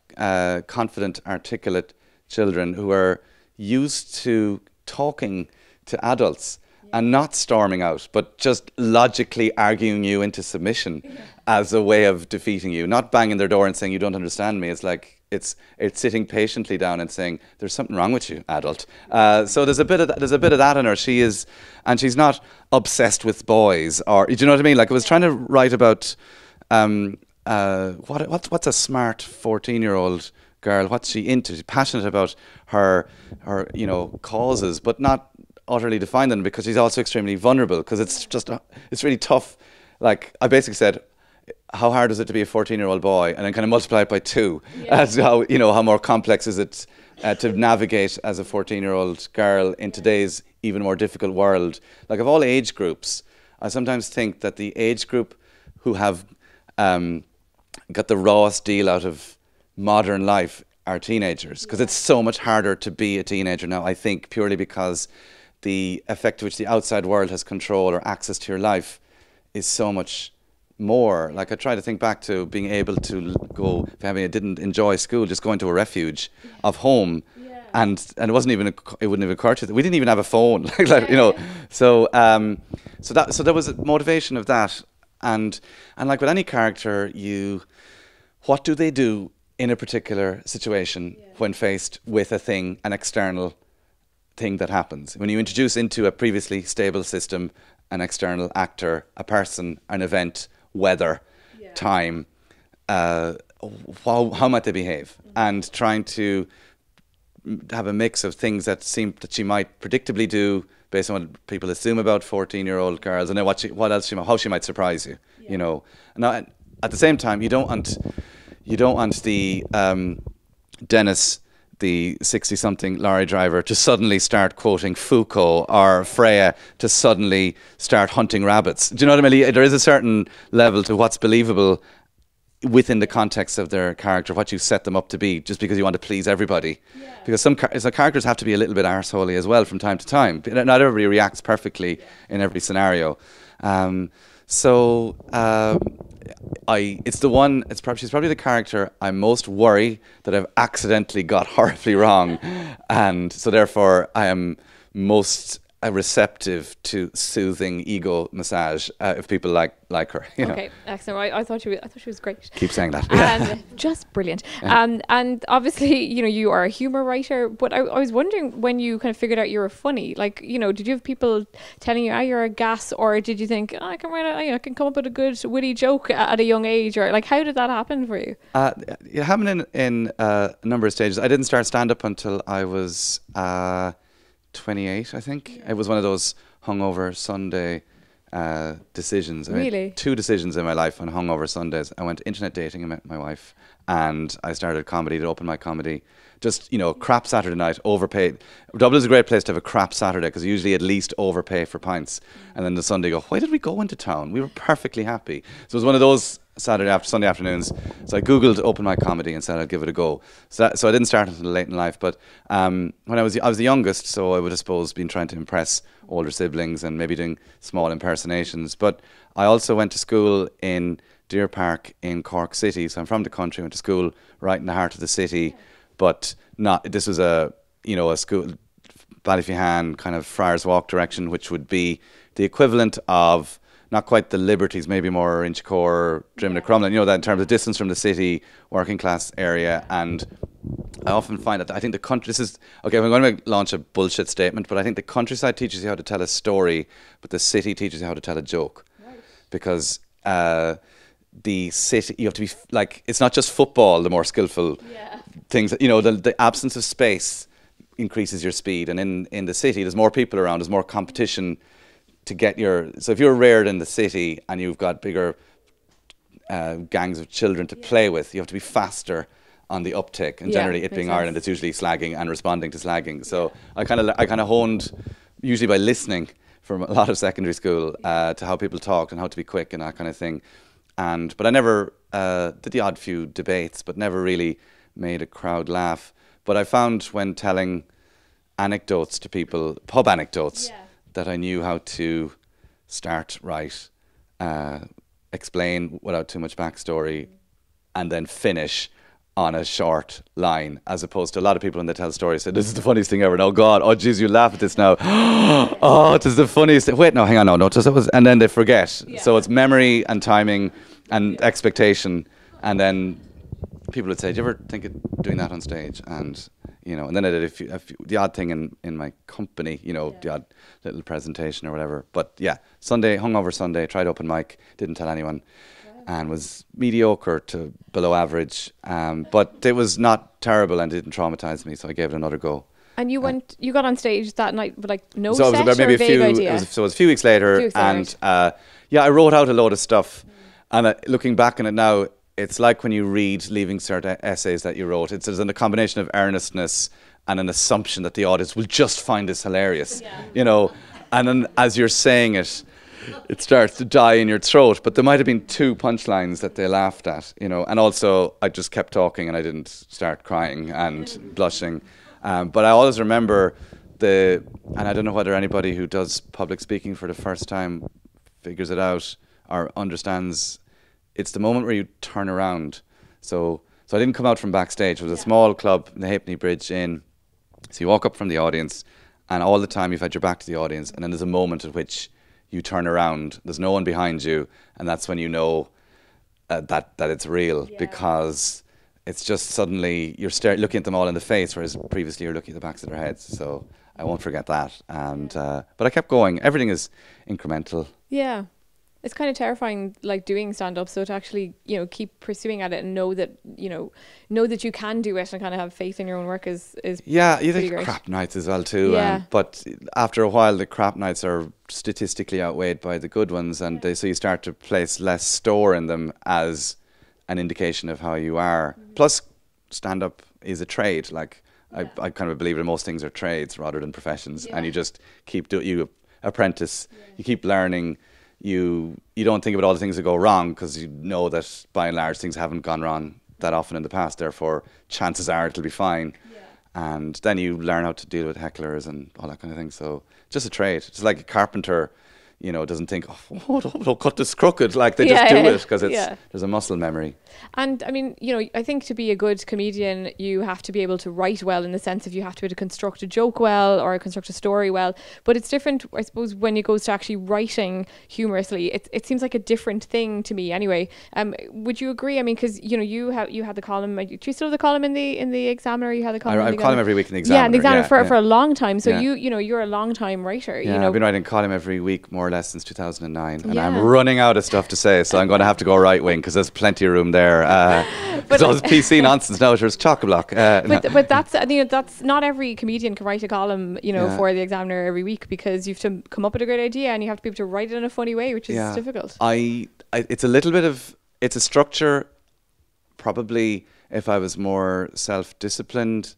confident, articulate children who are used to talking to adults and not storming out, but just logically arguing you into submission as a way of defeating you, not banging their door and saying, you don't understand me. It's like, it's sitting patiently down and saying, there's something wrong with you, adult. So there's a bit of that in her. She's not obsessed with boys, or, do you know what I mean? Like, I was trying to write about what's a smart 14-year-old girl? What's she into? She's passionate about her causes, but not utterly define them, because she's also extremely vulnerable, because it's really tough. Like, I basically said, how hard is it to be a 14-year-old boy, and then kind of multiply it by 2 as to how more complex is it to navigate as a 14-year-old girl in today's even more difficult world. Like, of all age groups, I sometimes think that the age group who have got the rawest deal out of modern life are teenagers, because it's so much harder to be a teenager now, I think, purely because the effect to which the outside world has control or access to your life is so much more. Like, I try to think back to being able to go, if I didn't enjoy school, just going to a refuge of home, and it wouldn't even occur to us. We didn't even have a phone, So there was a motivation of that, and like with any character, what do they do in a particular situation when faced with an external thing that happens? When you introduce into a previously stable system an external actor, a person, an event, weather, time, how might they behave? And trying to have a mix of things that she might predictably do based on what people assume about 14-year-old girls, and then how she might surprise you. Now, at the same time, you don't want the Dennis, the 60-something lorry driver, to suddenly start quoting Foucault, or Freya to suddenly start hunting rabbits. Do you know what I mean? There is a certain level to what's believable within the context of their character, what you set them up to be, just because you want to please everybody. Because some characters have to be a little bit arseholey as well from time to time. Not everybody reacts perfectly in every scenario. She's probably the character I most worry that I've accidentally got horribly wrong, and so therefore I am most receptive to soothing ego massage if people like her. Okay, excellent. I thought she was great. Keep saying that. Just brilliant. And obviously, you are a humor writer, but I was wondering, when you kind of figured out you were funny, like, did you have people telling you, you're a gas, or did you think, I can come up with a good witty joke at a young age, or like, how did that happen for you? It happened in a number of stages. I didn't start stand-up until I was 28, I think. It was one of those hungover Sunday decisions. I made 2 decisions in my life on hungover Sundays. I went internet dating and met my wife, and I started comedy, to open my comedy. Just, crap Saturday night, overpaid. Dublin's a great place to have a crap Saturday, because you usually at least overpay for pints. And then the Sunday go, why did we go into town? We were perfectly happy. So it was one of those Sunday afternoons. So I Googled open mic comedy and said I'd give it a go. So I didn't start until late in life. But when I was the youngest, so I would have suppose been trying to impress older siblings and maybe doing small impersonations. But I also went to school in Deer Park in Cork City. So I'm from the country. Went to school right in the heart of the city, but not. This was a school, Ballyfihan, kind of Friars Walk direction, which would be the equivalent of, not quite the Liberties, maybe more Inchicore, Drimna, Crumlin, that in terms of distance from the city, working class area. And I often find that I think the country, I'm going to launch a bullshit statement, but I think the countryside teaches you how to tell a story, but the city teaches you how to tell a joke. Right. Because the city, you have to be, like, it's not just football, the more skillful things, the absence of space increases your speed. And in the city, there's more people around, there's more competition to get so if you're reared in the city and you've got bigger gangs of children to play with, you have to be faster on the uptick, and generally it being Ireland, it's usually slagging and responding to slagging. So I kind of honed, usually by listening from a lot of secondary school, to how people talked and how to be quick and that kind of thing. But I never did the odd few debates, but never really made a crowd laugh. But I found when telling anecdotes to people, pub anecdotes, that I knew how to start right, explain without too much backstory, and then finish on a short line, as opposed to a lot of people when they tell stories say, this is the funniest thing ever. And, oh God, oh geez, you laugh at this now. Oh, it is the funniest thing. Wait, no, hang on, no, it was, and then they forget. Yeah. So it's memory and timing and expectation. And then people would say, do you ever think of doing that on stage? And, you know, and then I did the odd thing in my company, you know, the odd little presentation or whatever. But yeah, hungover Sunday, tried open mic, didn't tell anyone. And was mediocre to below average, but it was not terrible and didn't traumatize me, so I gave it another go. And you got on stage that night with like no so set it was about maybe or vague idea? It was a few weeks later, and I wrote out a load of stuff. And looking back on it now, it's like when you read Leaving Cert essays that you wrote. There's a combination of earnestness and an assumption that the audience will just find this hilarious, you know. And then as you're saying it, it starts to die in your throat, but there might have been 2 punchlines that they laughed at, you know, and also I just kept talking and I didn't start crying and blushing. But I always remember and I don't know whether anybody who does public speaking for the first time figures it out or understands, it's the moment where you turn around. So I didn't come out from backstage. It was a small club in the Halfpenny Bridge Inn. So you walk up from the audience, and all the time you've had your back to the audience, and then there's a moment at which you turn around, there's no one behind you, and that's when you know that it's real, because it's just suddenly you're looking at them all in the face, whereas previously you're looking at the backs of their heads. So I won't forget that. And but I kept going. Everything is incremental. Yeah. It's kind of terrifying, like, doing stand-up, so to actually, you know, keep pursuing at it and know that you can do it and kind of have faith in your own work is you think crap nights as well too. But after a while, the crap nights are statistically outweighed by the good ones, and so you start to place less store in them as an indication of how you are. Plus, stand-up is a trade. Like, I kind of believe that most things are trades rather than professions, and you just keep you apprentice, you keep learning. You don't think about all the things that go wrong, because you know that by and large things haven't gone wrong that often in the past, therefore chances are it'll be fine. And then you learn how to deal with hecklers and all that kind of thing. So just a trade. It's like a carpenter, you know, doesn't think, oh, don't cut this crooked. Like, they just do it because there's a muscle memory. And I mean, you know, I think to be a good comedian, you have to be able to write well, in the sense of you have to be able to construct a joke well or construct a story well. But it's different, I suppose, when it goes to actually writing humorously. It seems like a different thing to me anyway. Would you agree? I mean, because, you know, you had the column. Do you still have the column in the Examiner? You had the column. I column every week in the Examiner. Yeah, in the Examiner for a long time. So you're a long time writer. Yeah, you know? I've been writing column every week more or less since 2009, and I'm running out of stuff to say, so I'm going to have to go right wing, because there's plenty of room there. But all this PC nonsense now, there's chock-a-block. But that's, you know, that's not every comedian can write a column, you know, for the Examiner every week, because you have to come up with a great idea and you have to be able to write it in a funny way, which is difficult. It's a little bit of, it's a structure. Probably if I was more self-disciplined,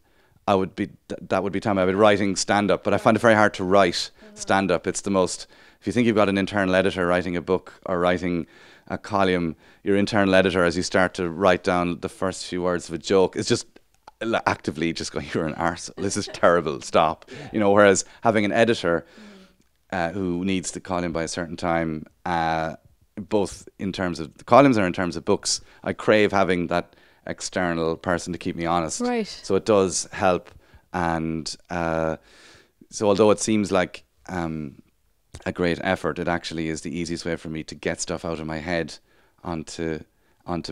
that would be time I'd be writing stand-up, but I find it very hard to write stand-up. It's the most, if you think you've got an internal editor writing a book or writing a column, your internal editor, as you start to write down the first few words of a joke, is just actively just going, you're an arsehole, this is terrible, stop. You know, whereas having an editor who needs to call in by a certain time, both in terms of the columns or in terms of books, I crave having that external person to keep me honest. Right. So it does help. And so although it seems like a great effort, it actually is the easiest way for me to get stuff out of my head onto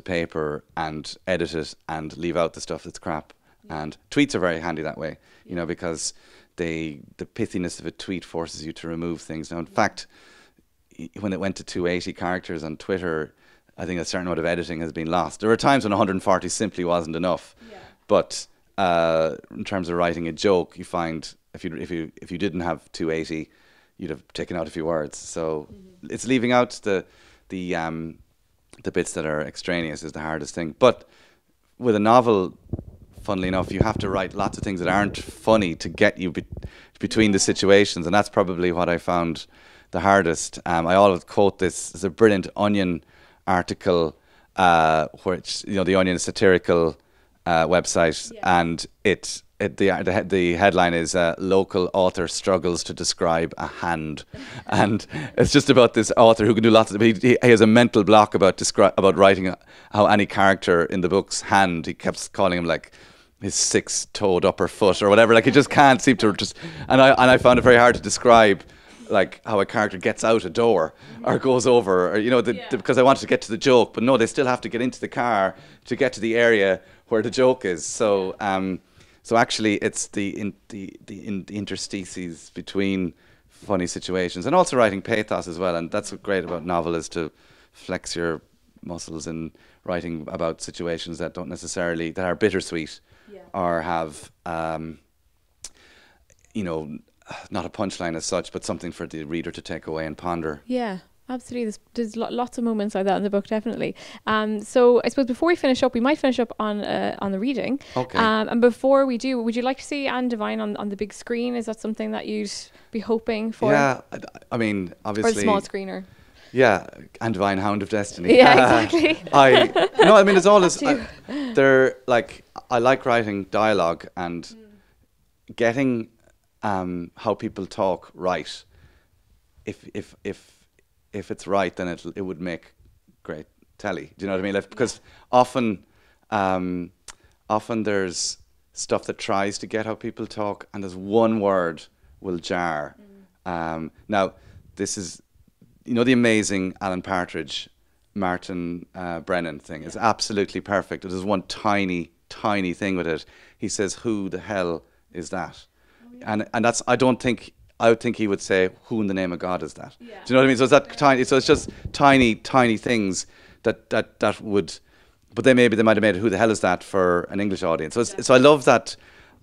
paper and edit it and leave out the stuff that's crap. And tweets are very handy that way, you know, because the pithiness of a tweet forces you to remove things. Now, in fact, when it went to 280 characters on Twitter, I think a certain amount of editing has been lost. There were times when 140 simply wasn't enough. But in terms of writing a joke, you find if you didn't have 280, you'd have taken out a few words. So it's leaving out the bits that are extraneous is the hardest thing. But with a novel, funnily enough, you have to write lots of things that aren't funny to get you between the situations, and that's probably what I found the hardest. I always quote this as a brilliant Onion article, which, you know, the Onion satirical website, and the headline is local author struggles to describe a hand, and it's just about this author who can do lots of. He has a mental block about writing how any character in the book's hand. He kept calling him like his 6-toed upper foot or whatever. Like he just can't seem to just. And I found it very hard to describe like how a character gets out a door or goes over, or because I wanted to get to the joke, but no, they still have to get into the car to get to the area where the joke is. So so actually it's the interstices between funny situations, and also writing pathos as well. And that's what's great about novel, is to flex your muscles in writing about situations that don't necessarily, that are bittersweet or have not a punchline as such, but something for the reader to take away and ponder. Yeah, absolutely. There's lots of moments like that in the book, definitely. So I suppose before we finish up, we might finish up on the reading. Okay. And before we do, would you like to see Anne Devine on the big screen? Is that something that you'd be hoping for? Yeah, I mean, obviously. Or the small screener. Yeah, Anne Devine, Hound of Destiny. Yeah, exactly. It's always, they're like, I like writing dialogue and getting how people talk right. If it's right, then it would make great telly. Do you know what I mean? Like, because often there's stuff that tries to get how people talk, and there's one word will jar. Now, this is, the amazing Alan Partridge, Martin Brennan thing is absolutely perfect. There's one tiny thing with it. He says, "Who the hell is that?" And that's, I would think he would say, "Who in the name of God is that?" Yeah. Do you know what I mean? So it's that tiny. So it's just tiny things that would, but they might have made it, "Who the hell is that?" for an English audience. So I love that.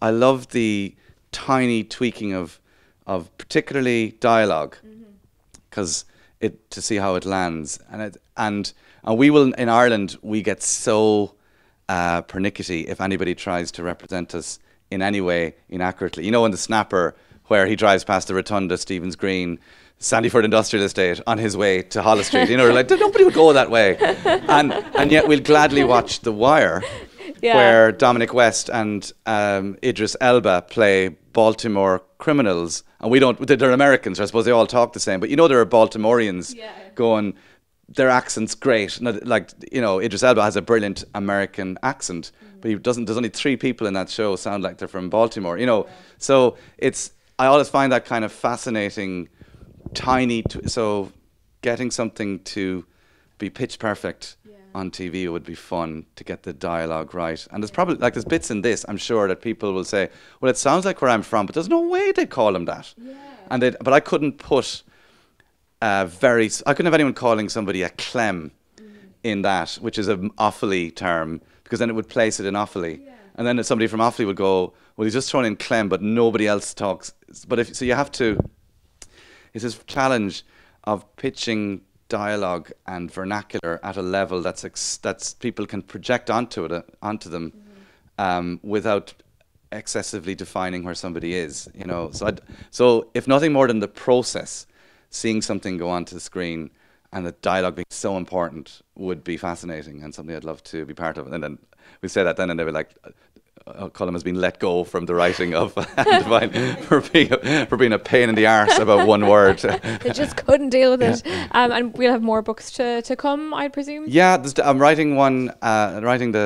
I love the tiny tweaking of particularly dialogue, because to see how it lands, and we will, in Ireland, we get so pernickety if anybody tries to represent us in any way inaccurately. In the Snapper, where he drives past the Rotunda, Stephen's Green, Sandyford Industrial Estate on his way to Hollis Street, like nobody would go that way, and yet we'll gladly watch The Wire, where Dominic West and Idris Elba play Baltimore criminals, and they're Americans, or I suppose they all talk the same, but there are Baltimoreans going, their accent's great. Like, Idris Elba has a brilliant American accent, but there's only 3 people in that show sound like they're from Baltimore, So I always find that kind of fascinating, tiny, so getting something to be pitch perfect on TV would be fun, to get the dialogue right. And there's probably, there's bits in this, I'm sure, that people will say, well, it sounds like where I'm from, but there's no way they'd call him that. Yeah. But I couldn't put I couldn't have anyone calling somebody a clem in that, which is an Offaly term, because then it would place it in Offaly. Yeah. And then somebody from Offaly would go, well, he's just thrown in clem, but nobody else talks. But so you have to, it's this challenge of pitching dialogue and vernacular at a level that's people can project onto them, without excessively defining where somebody is. So if nothing more than the process, seeing something go onto the screen and the dialogue being so important would be fascinating, and something I'd love to be part of. And then we say that then, and they were like, Colm has been let go from the writing of Anne Devine for being a pain in the arse about one word. They just couldn't deal with it. And we'll have more books to come, I presume. Yeah, I'm writing one, a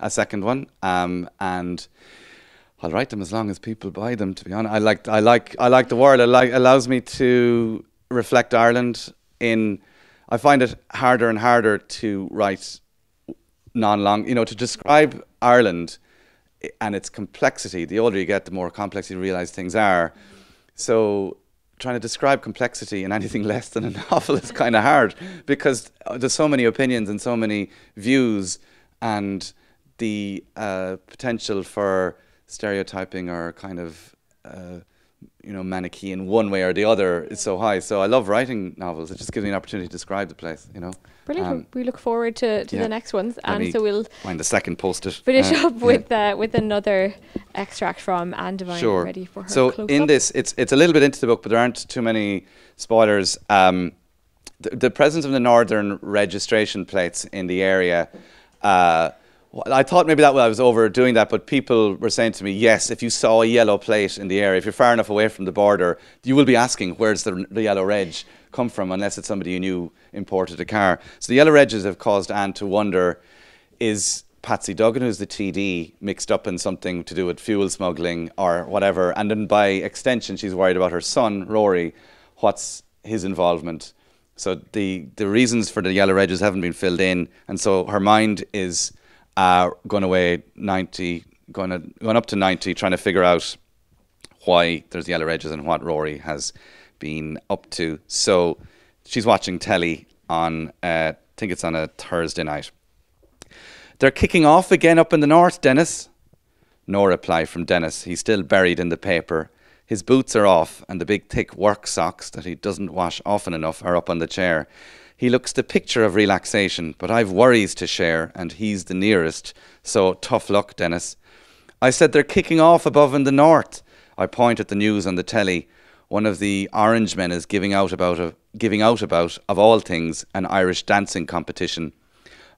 second one, and I'll write them as long as people buy them. To be honest, I like the word. It allows me to reflect Ireland. I find it harder and harder to write non-long. To describe Ireland and its complexity. The older you get, the more complex you realise things are. So trying to describe complexity in anything less than a novel is kind of hard, because there's so many opinions and so many views, and the potential for stereotyping or kind of Manichaean one way or the other is so high. So I love writing novels. It just gives me an opportunity to describe the place, Brilliant. We look forward to the next ones, and so we'll find the second post-it. Finish up with another extract from Anne Devine. Sure. Ready for her So close-up. in this, it's a little bit into the book, but there aren't too many spoilers. The presence of the northern registration plates in the area Well, I thought maybe that I was overdoing that, but people were saying to me, yes, if you saw a yellow plate in the area, if you're far enough away from the border, you will be asking, where's the yellow reg come from, unless it's somebody you knew imported a car. So the yellow regs have caused Anne to wonder, is Patsy Duggan, who's the TD, mixed up in something to do with fuel smuggling or whatever? And then by extension, she's worried about her son, Rory. What's his involvement? So the reasons for the yellow regs haven't been filled in, and so her mind is going away 90, going up to 90, trying to figure out why there's yellow regs and what Rory has been up to. So she's watching telly on, I think it's on a Thursday night. They're kicking off again up in the north, Dennis. No reply from Dennis. He's still buried in the paper. His boots are off, and the big thick work socks that he doesn't wash often enough are up on the chair. He looks the picture of relaxation, but I've worries to share, and he's the nearest. So tough luck, Dennis. I said they're kicking off above in the north. I point at the news on the telly. One of the orange men is giving out about, of all things, an Irish dancing competition.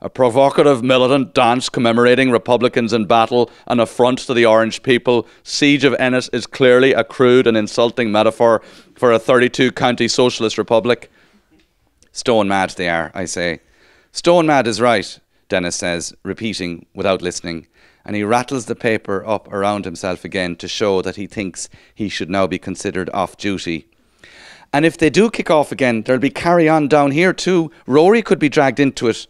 A provocative militant dance commemorating Republicans in battle, an affront to the Orange people. Siege of Ennis is clearly a crude and insulting metaphor for a 32-county socialist republic. Stone mad they are, I say. Stone mad is right, Dennis says, repeating without listening, and he rattles the paper up around himself again to show that he thinks he should now be considered off duty. And if they do kick off again, there'll be carry-on down here too. Rory could be dragged into it.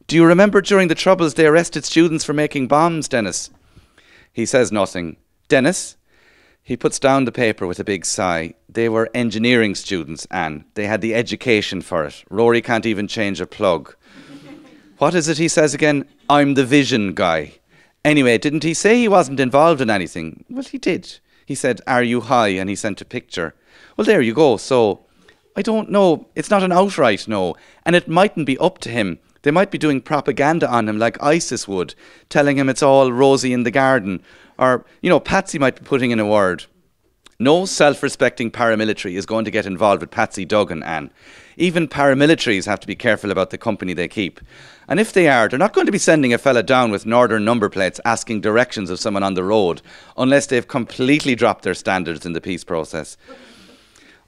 Do you remember during the Troubles they arrested students for making bombs, Dennis? He says nothing. Dennis? He puts down the paper with a big sigh. They were engineering students, Anne. They had the education for it. Rory can't even change a plug. What is it he says again? I'm the vision guy. Anyway, didn't he say he wasn't involved in anything? Well, he did. He said, are you high? And he sent a picture. Well, there you go. So, I don't know. It's not an outright no. And it mightn't be up to him. They might be doing propaganda on him like ISIS would, telling him it's all rosy in the garden. Or, Patsy might be putting in a word. No self-respecting paramilitary is going to get involved with Patsy Duggan, Anne. Even paramilitaries have to be careful about the company they keep. And if they are, they're not going to be sending a fella down with northern number plates asking directions of someone on the road, unless they've completely dropped their standards in the peace process.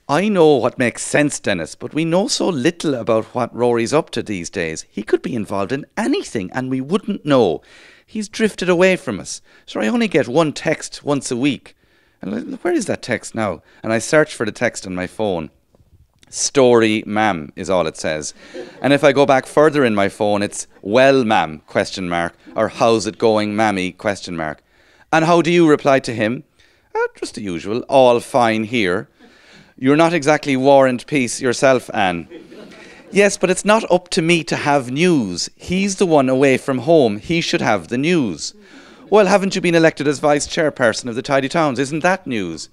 I know what makes sense, Dennis, but we know so little about what Rory's up to these days. He could be involved in anything and we wouldn't know. He's drifted away from us. So I only get one text once a week. And where is that text now? And I search for the text on my phone. Story, ma'am, is all it says. And if I go back further in my phone, it's well, ma'am, ? Or how's it going, mammy, ? And how do you reply to him? Just the usual, all fine here. You're not exactly War and Peace yourself, Anne. Yes, but it's not up to me to have news. He's the one away from home. He should have the news. Well, haven't you been elected as vice chairperson of the Tidy Towns? Isn't that news?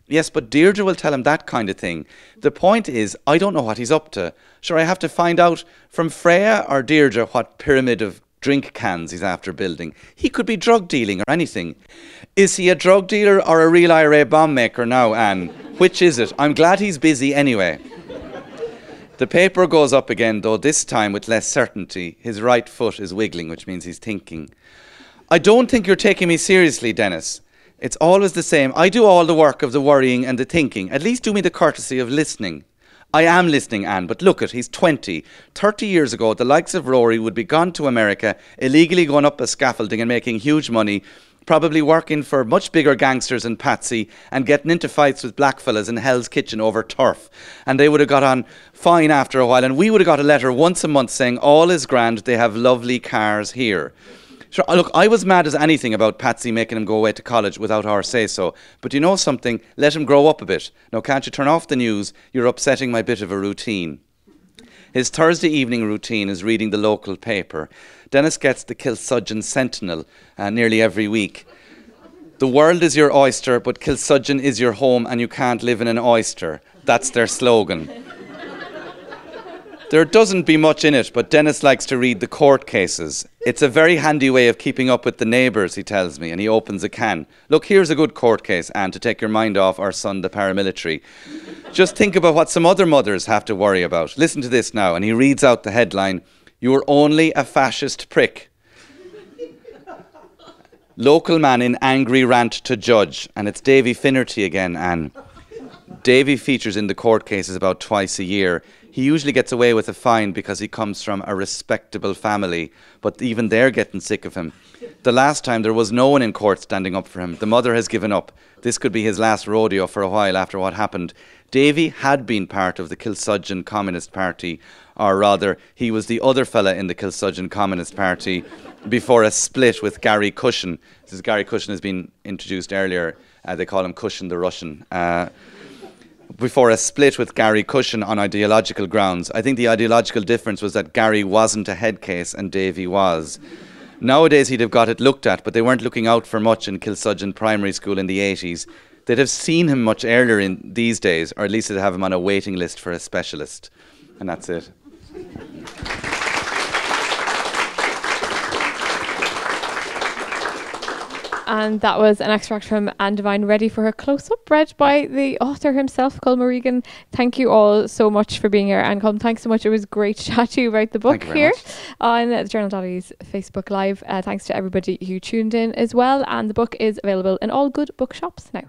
Yes, but Deirdre will tell him that kind of thing. The point is, I don't know what he's up to. Sure, I have to find out from Freya or Deirdre what pyramid of drink cans he's after building. He could be drug dealing or anything. Is he a drug dealer or a real IRA bomb maker now, Anne? Which is it? I'm glad he's busy anyway. The paper goes up again, though this time with less certainty. His right foot is wiggling, which means he's thinking. I don't think you're taking me seriously, Dennis. It's always the same. I do all the work of the worrying and the thinking. At least do me the courtesy of listening. I am listening, Anne, but look he's 20. 30 years ago, the likes of Rory would be gone to America, illegally going up a scaffolding and making huge money, probably working for much bigger gangsters than Patsy and getting into fights with blackfellas in Hell's Kitchen over turf. And they would have got on fine after a while, and we would have got a letter once a month saying, all is grand, they have lovely cars here. Sure, look, I was mad as anything about Patsy making him go away to college without our say-so. But you know something? Let him grow up a bit. Now, can't you turn off the news? You're upsetting my bit of a routine. His Thursday evening routine is reading the local paper. Dennis gets the Kilsudgeon Sentinel nearly every week. The world is your oyster, but Kilsudgeon is your home and you can't live in an oyster. That's their slogan. There doesn't be much in it, but Dennis likes to read the court cases. It's a very handy way of keeping up with the neighbours, he tells me, and he opens a can. Look, here's a good court case, Anne, to take your mind off our son, the paramilitary. Just think about what some other mothers have to worry about. Listen to this now, and he reads out the headline, "You're only a fascist prick." Local man in angry rant to judge. And it's Davy Finnerty again, Anne. Davy features in the court cases about twice a year. He usually gets away with a fine because he comes from a respectable family, but even they're getting sick of him. The last time there was no one in court standing up for him. The mother has given up. This could be his last rodeo for a while after what happened. Davy had been part of the Kilsudgeon Communist Party, or rather, he was the other fella in the Kilsudgeon Communist Party before a split with Gary Cushion. This is Gary Cushion has been introduced earlier. They call him Cushion the Russian. Before a split with Gary Cushion on ideological grounds. I think the ideological difference was that Gary wasn't a head case and Davy was. Nowadays he'd have got it looked at, but they weren't looking out for much in Kilsudgeon Primary School in the 80s. They'd have seen him much earlier in these days, or at least they'd have him on a waiting list for a specialist. And that's it. And that was an extract from Anne Devine, ready for her close-up, read by the author himself, Colm O'Regan. Thank you all so much for being here. And Colm, thanks so much. It was great to chat to you about the book here on the Journal Daddies Facebook Live. Thanks to everybody who tuned in as well. And the book is available in all good bookshops now.